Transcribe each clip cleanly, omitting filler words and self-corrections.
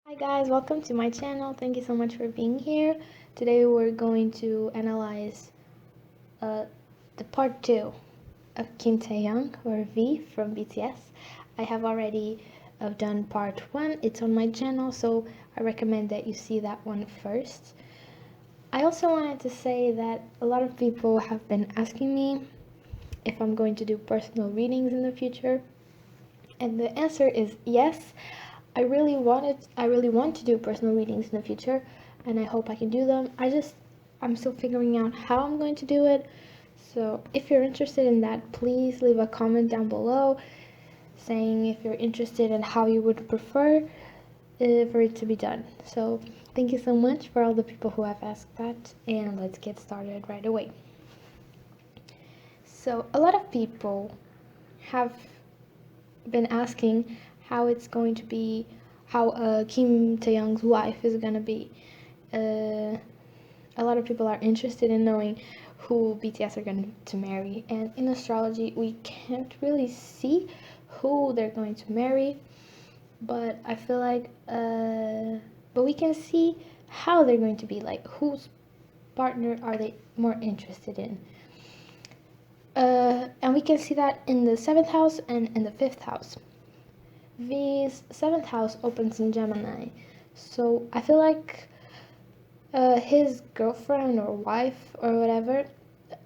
Hi guys, welcome to my channel. Thank you so much for being here. Today we're going to analyze the part 2 of Kim Taehyung, or V, from BTS. I have already done part 1. It's on my channel, so I recommend that you see that one first. I also wanted to say that a lot of people have been asking me if I'm going to do personal readings in the future, and the answer is yes. I really want to do personal readings in the future, and I hope I can do them. I'm still figuring out how I'm going to do it. So if you're interested in that, please leave a comment down below saying if you're interested and how you would prefer for it to be done. So thank you so much for all the people who have asked that, and let's get started right away. So a lot of people have been asking how it's going to be, how Kim Taehyung's wife is going to be. A lot of people are interested in knowing who BTS are going to marry, and in astrology we can't really see who they're going to marry, but I feel like but we can see how they're going to be, like whose partner are they more interested in. And we can see that in the 7th house and in the 5th house. V's 7th house opens in Gemini, so I feel like his girlfriend or wife or whatever,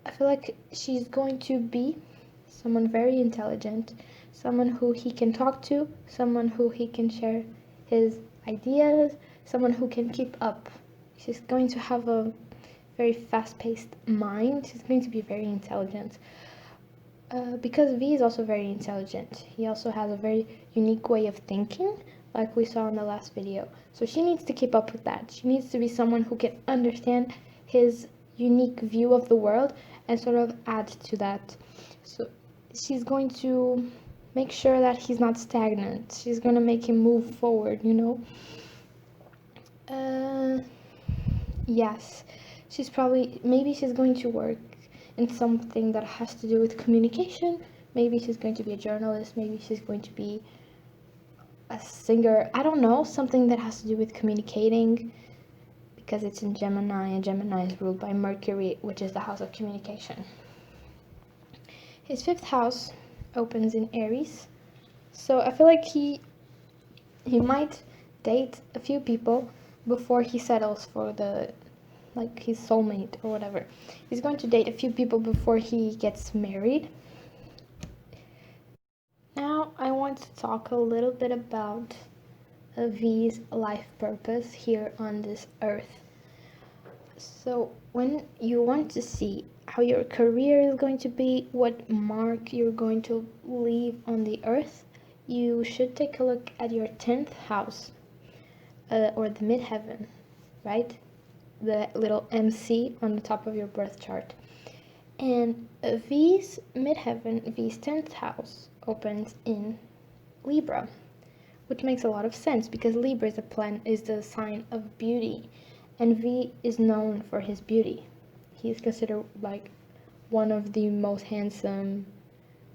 I feel like she's going to be someone very intelligent, someone who he can talk to, someone who he can share his ideas, someone who can keep up. She's going to have a very fast-paced mind. She's going to be very intelligent. Because V is also very intelligent. He also has a very unique way of thinking, like we saw in the last video. So she needs to keep up with that. She needs to be someone who can understand his unique view of the world and sort of add to that. So she's going to make sure that he's not stagnant. She's going to make him move forward, you know? Yes, maybe she's going to work in something that has to do with communication. Maybe she's going to be a journalist. Maybe she's going to be a singer. I don't know, something that has to do with communicating, because it's in Gemini, and Gemini is ruled by Mercury, which is the house of communication. His 5th house opens in Aries, so I feel like he might date a few people before he settles for his soulmate or whatever. He's going to date a few people before he gets married. Now I want to talk a little bit about V's life purpose here on this earth. So when you want to see how your career is going to be, what mark you're going to leave on the earth, you should take a look at your 10th house, or the midheaven, right? The little MC on the top of your birth chart. And V's midheaven, V's 10th house, opens in Libra, which makes a lot of sense because Libra is the sign of beauty, and V is known for his beauty. He is considered like one of the most handsome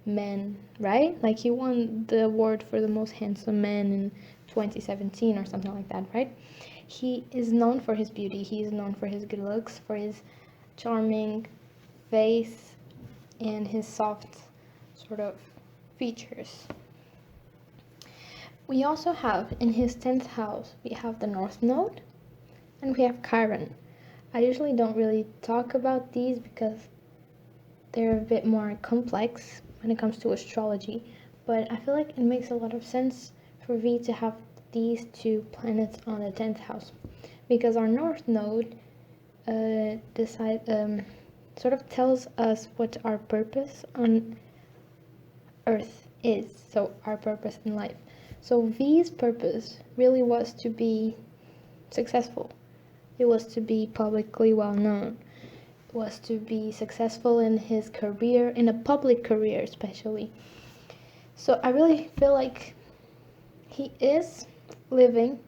men, right? Like he won the award for the most handsome man in 2017 or something like that, right? He is known for his beauty. He is known for his good looks, for his charming face, and his soft sort of features. We also have in his 10th house, we have the North Node, and we have Chiron. I usually don't really talk about these because they're a bit more complex when it comes to astrology, but I feel like it makes a lot of sense for V to have these two planets on the 10th house, because our North Node sort of tells us what our purpose on Earth is, so our purpose in life. So V's purpose really was to be successful. It was to be publicly well known. It was to be successful in his career, in a public career especially. So I really feel like he is living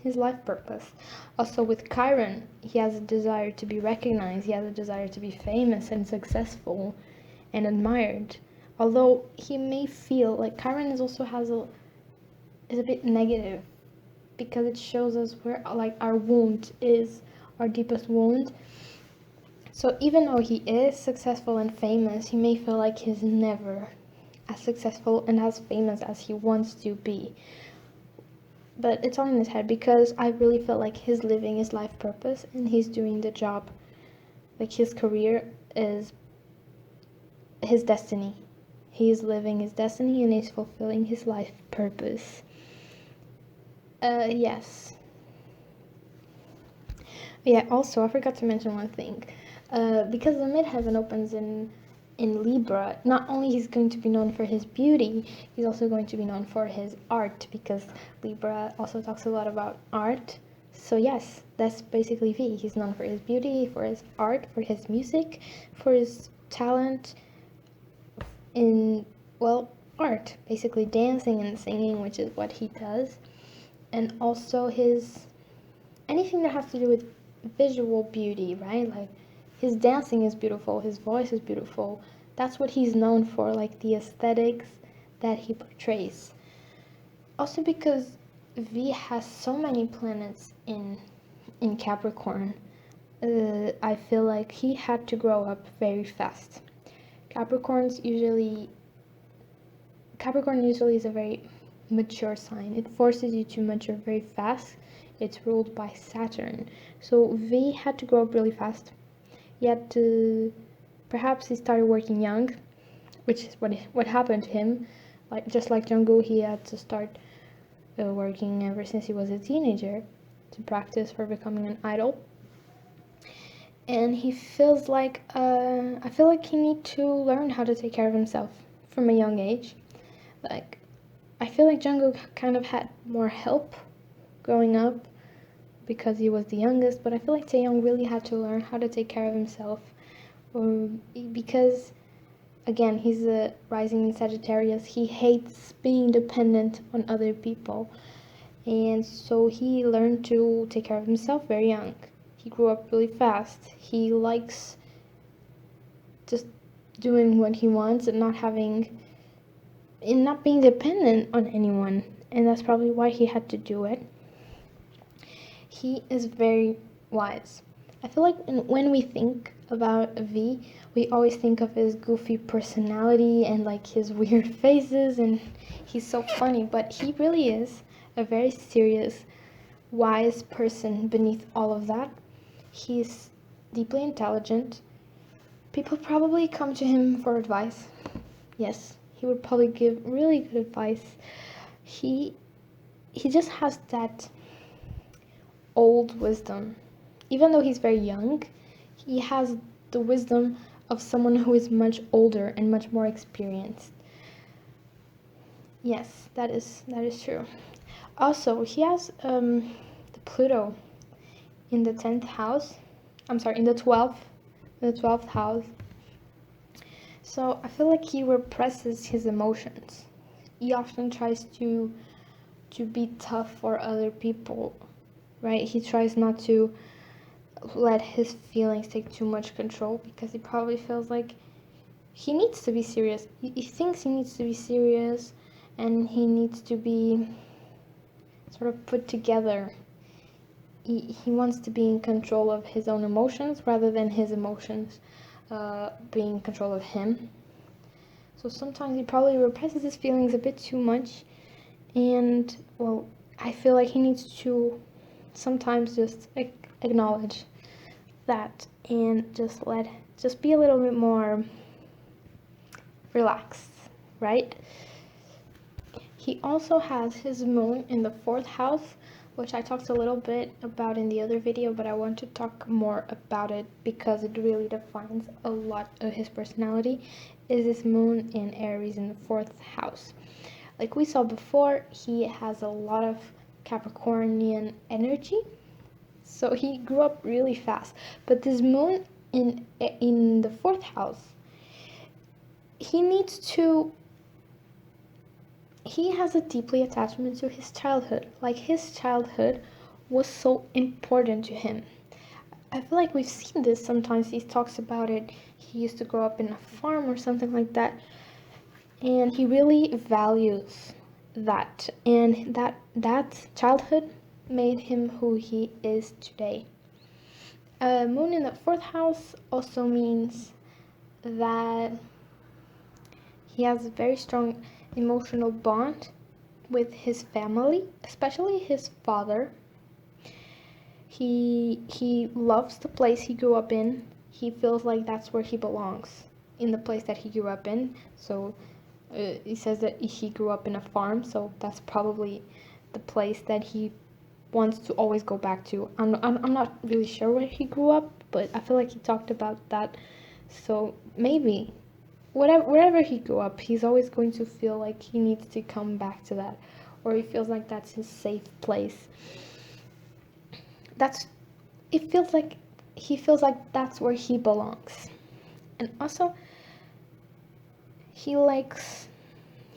his life purpose. Also with Chiron, he has a desire to be recognized. He has a desire to be famous and successful and admired. Although he may feel like Chiron is a bit negative because it shows us where like our wound is, our deepest wound. So even though he is successful and famous, he may feel like he's never as successful and as famous as he wants to be. But it's all in his head, because I really feel like he's living his life purpose and he's doing the job. Like his career is his destiny. He's living his destiny and he's fulfilling his life purpose. Yes. Yeah, also, I forgot to mention one thing. Because the midheaven opens in Libra, not only he's going to be known for his beauty, he's also going to be known for his art, because Libra also talks a lot about art. So yes, that's basically V. He's known for his beauty, for his art, for his music, for his talent in, well, art, basically dancing and singing, which is what he does. And also his, anything that has to do with visual beauty, right? Like his dancing is beautiful, his voice is beautiful. That's what he's known for, like the aesthetics that he portrays. Also because V has so many planets in Capricorn, I feel like he had to grow up very fast. Capricorn usually is a very mature sign. It forces you to mature very fast. It's ruled by Saturn. So V had to grow up really fast. Yet perhaps he started working young, which is what happened to him. Like just like Jungkook, he had to start working ever since he was a teenager to practice for becoming an idol. And he feels like I feel like he needs to learn how to take care of himself from a young age. Like I feel like Jungkook kind of had more help growing up because he was the youngest, but I feel like Taehyung really had to learn how to take care of himself, because again, he's a rising in Sagittarius. He hates being dependent on other people, and so he learned to take care of himself very young. He grew up really fast. He likes just doing what he wants and not being dependent on anyone, and that's probably why he had to do it. He is very wise. I feel like when we think about V, we always think of his goofy personality and like his weird faces, and he's so funny, but he really is a very serious, wise person beneath all of that. He's deeply intelligent. People probably come to him for advice. Yes, he would probably give really good advice. He just has that old wisdom. Even though he's very young, he has the wisdom of someone who is much older and much more experienced. Yes, that is true. Also, he has the Pluto in the 10th house. I'm sorry, in the 12th house. So I feel like he represses his emotions. He often tries to be tough for other people, right? He tries not to let his feelings take too much control, because he probably feels like he needs to be serious. He thinks he needs to be serious, and he needs to be sort of put together. He wants to be in control of his own emotions rather than his emotions being in control of him. So sometimes he probably represses his feelings a bit too much, and well, I feel like he needs to sometimes just acknowledge that and just be a little bit more relaxed, right? He also has his moon in the 4th house, which I talked a little bit about in the other video, but I want to talk more about it because it really defines a lot of his personality. Is his moon in Aries in the 4th house. Like we saw before, he has a lot of Capricornian energy, so he grew up really fast. But this moon in the 4th house, he has a deeply attachment to his childhood. Like his childhood was so important to him. I feel like we've seen this sometimes. He talks about it. He used to grow up in a farm or something like that, and he really values that. And that childhood made him who he is today. Moon in the 4th house also means that he has a very strong emotional bond with his family, especially his father. He loves the place he grew up in. He feels like that's where he belongs, in the place that he grew up in. So he says that he grew up in a farm, so that's probably the place that he wants to always go back to. I'm not really sure where he grew up, but I feel like he talked about that. So maybe wherever he grew up, he's always going to feel like he needs to come back to that, or he feels like that's his safe place. It feels like he feels like that's where he belongs. And also he likes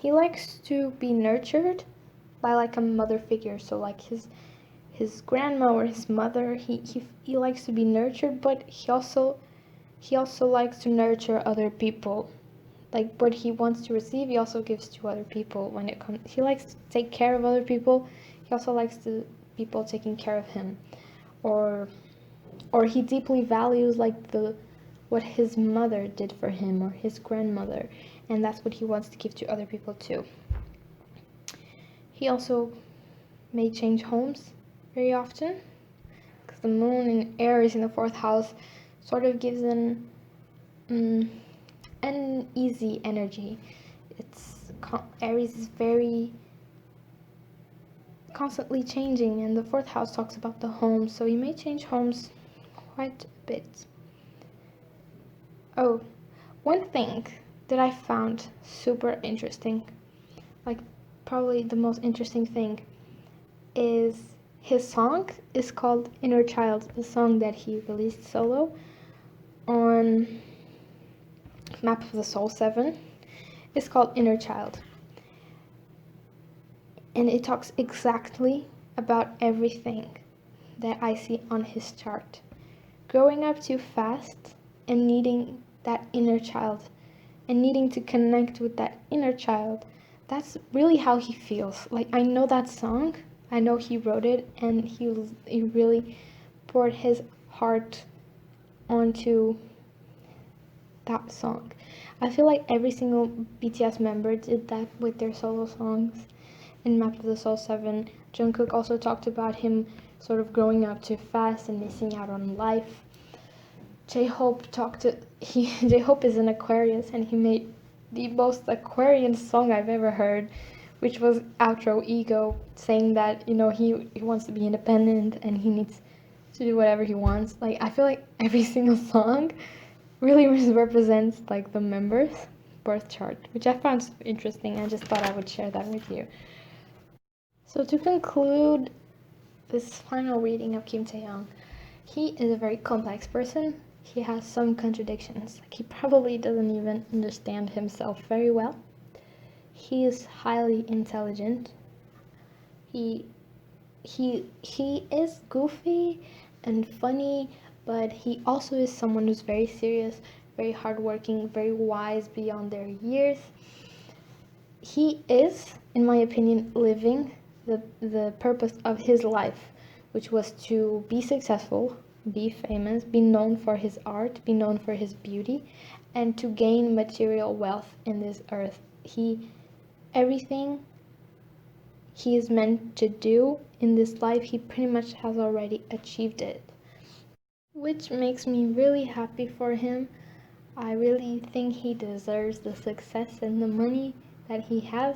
to be nurtured by like a mother figure. So like his grandma or his mother, he likes to be nurtured, but he also likes to nurture other people. Like what he wants to receive, he also gives to other people. When it comes, he likes to take care of other people. He also likes to people taking care of him, or he deeply values like what his mother did for him, or his grandmother, and that's what he wants to give to other people too. He also may change homes very often, because the moon in Aries in the 4th house sort of gives an easy energy. Aries is very constantly changing, and the 4th house talks about the home, so you may change homes quite a bit. Oh, one thing that I found super interesting, like probably the most interesting thing, is his song is called Inner Child, the song that he released solo on Map of the Soul 7. It's called Inner Child, and it talks exactly about everything that I see on his chart. Growing up too fast and needing that inner child and needing to connect with that inner child. That's really how he feels. Like, I know that song, I know he wrote it, and he really poured his heart onto that song. I feel like every single BTS member did that with their solo songs. In Map of the Soul 7, Jungkook also talked about him sort of growing up too fast and missing out on life. J-Hope J-Hope is an Aquarius, and he made the most Aquarian song I've ever heard, which was Outro Ego, saying that, he wants to be independent and he needs to do whatever he wants. Like, I feel like every single song really represents like the members' birth chart, which I found so interesting. I just thought I would share that with you. So to conclude this final reading of Kim Taehyung, he is a very complex person. He has some contradictions. Like, he probably doesn't even understand himself very well. He is highly intelligent. He is goofy and funny, but he also is someone who's very serious, very hardworking, very wise beyond their years. He is, in my opinion, living the purpose of his life, which was to be successful, be famous, be known for his art, be known for his beauty, and to gain material wealth in this earth. Everything he is meant to do in this life, he pretty much has already achieved it, which makes me really happy for him. I really think he deserves the success and the money that he has,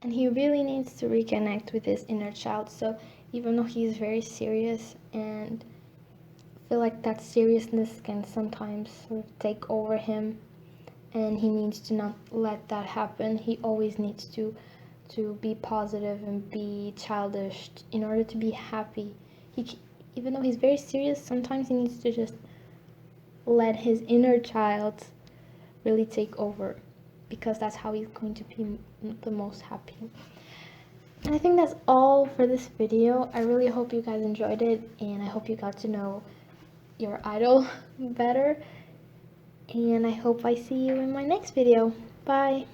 and he really needs to reconnect with his inner child. So even though he's very serious, and I feel like that seriousness can sometimes sort of take over him, and he needs to not let that happen. He always needs to be positive and be childish in order to be happy. Even though he's very serious, sometimes he needs to just let his inner child really take over, because that's how he's going to be the most happy. And I think that's all for this video. I really hope you guys enjoyed it, and I hope you got to know your idol better, and I hope I see you in my next video. Bye!